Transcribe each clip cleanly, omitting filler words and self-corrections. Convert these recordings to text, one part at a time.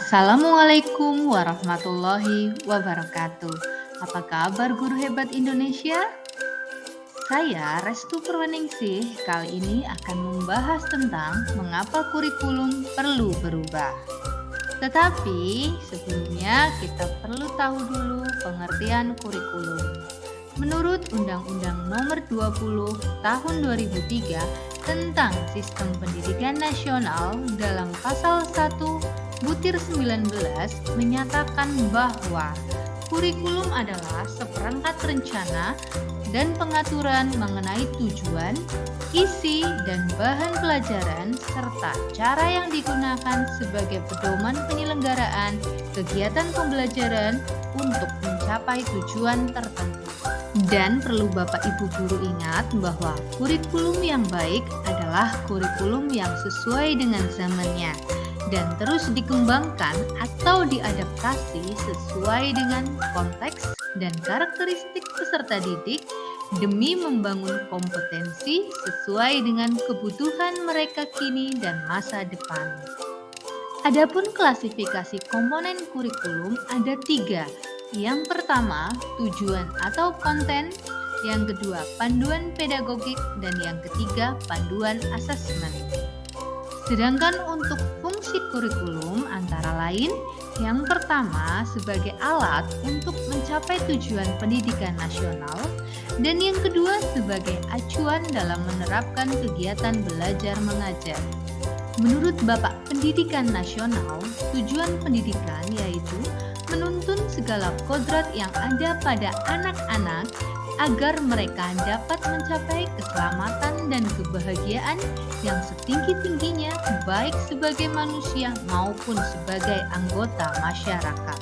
Assalamualaikum warahmatullahi wabarakatuh. Apa kabar guru hebat Indonesia? Saya Restu Purwaningsih kali ini akan membahas tentang mengapa kurikulum perlu berubah. Tetapi sebelumnya kita perlu tahu dulu pengertian kurikulum. Menurut Undang-Undang Nomor 20 Tahun 2003 tentang Sistem Pendidikan Nasional dalam Pasal 1 Butir 19 menyatakan bahwa kurikulum adalah seperangkat rencana dan pengaturan mengenai tujuan, isi, dan bahan pelajaran serta cara yang digunakan sebagai pedoman penyelenggaraan kegiatan pembelajaran untuk mencapai tujuan tertentu. Dan perlu Bapak Ibu guru ingat bahwa kurikulum yang baik adalah kurikulum yang sesuai dengan zamannya dan terus dikembangkan atau diadaptasi sesuai dengan konteks dan karakteristik peserta didik demi membangun kompetensi sesuai dengan kebutuhan mereka kini dan masa depan. Adapun klasifikasi komponen kurikulum ada 3. Yang pertama, tujuan atau konten. Yang kedua, panduan pedagogik. Dan yang ketiga, panduan asesmen. Sedangkan untuk fungsi kurikulum antara lain, yang pertama sebagai alat untuk mencapai tujuan pendidikan nasional, dan yang kedua sebagai acuan dalam menerapkan kegiatan belajar mengajar. Menurut Bapak Pendidikan Nasional, tujuan pendidikan yaitu menuntun segala kodrat yang ada pada anak-anak agar mereka dapat mencapai keselamatan dan kebahagiaan yang setinggi-tingginya baik sebagai manusia maupun sebagai anggota masyarakat.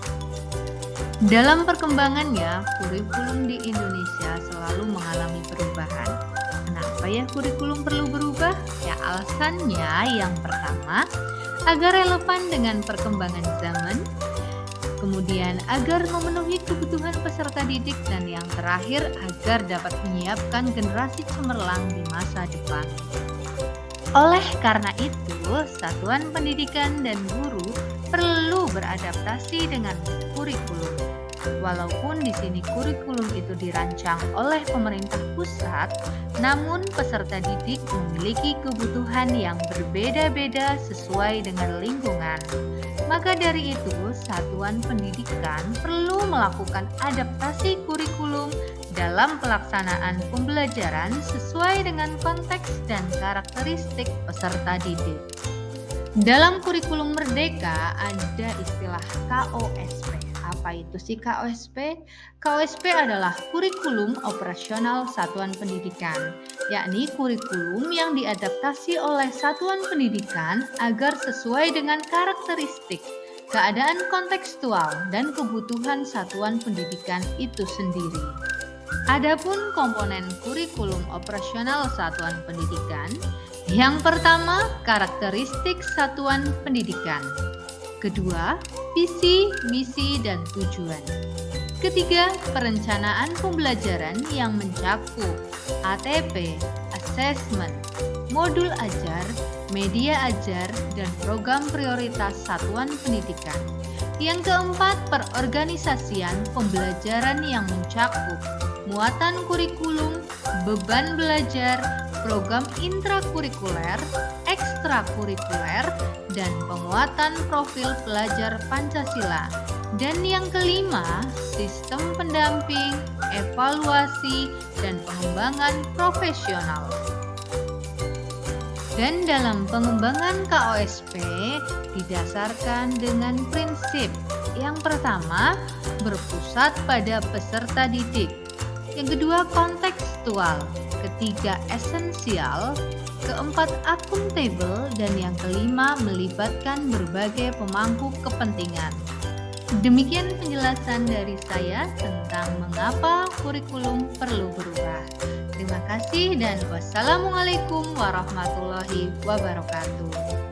Dalam perkembangannya, kurikulum di Indonesia selalu mengalami perubahan. Kenapa ya kurikulum perlu berubah? Ya alasannya yang pertama, agar relevan dengan perkembangan zaman, kemudian agar memenuhi kebutuhan peserta didik, dan yang terakhir agar dapat menyiapkan generasi cemerlang di masa depan. Oleh karena itu, satuan pendidikan dan guru perlu beradaptasi dengan kurikulum. Walaupun di sini kurikulum itu dirancang oleh pemerintah pusat, namun peserta didik memiliki kebutuhan yang berbeda-beda sesuai dengan lingkungan. Maka dari itu, satuan pendidikan perlu melakukan adaptasi kurikulum dalam pelaksanaan pembelajaran sesuai dengan konteks dan karakteristik peserta didik. Dalam kurikulum Merdeka ada istilah KOSP. Apa itu sih KOSP? KOSP adalah kurikulum operasional satuan pendidikan, yakni kurikulum yang diadaptasi oleh satuan pendidikan agar sesuai dengan karakteristik, keadaan kontekstual, dan kebutuhan satuan pendidikan itu sendiri. Adapun komponen kurikulum operasional satuan pendidikan, yang pertama, karakteristik satuan pendidikan. Kedua, visi, misi, dan tujuan. Ketiga, perencanaan pembelajaran yang mencakup ATP, asesmen, modul ajar, media ajar, dan program prioritas satuan pendidikan. Yang keempat, perorganisasian pembelajaran yang mencakup muatan kurikulum, beban belajar, program intrakurikuler, ekstrakurikuler, dan penguatan profil pelajar Pancasila. Dan yang kelima, sistem pendamping, evaluasi, dan pengembangan profesional. Dan dalam pengembangan KOSP didasarkan dengan prinsip yang pertama, berpusat pada peserta didik. Yang kedua, kontekstual. Ketiga, esensial. Keempat, akuntabel. Dan yang kelima, melibatkan berbagai pemangku kepentingan. Demikian penjelasan dari saya tentang mengapa kurikulum perlu berubah. Terima kasih dan wassalamualaikum warahmatullahi wabarakatuh.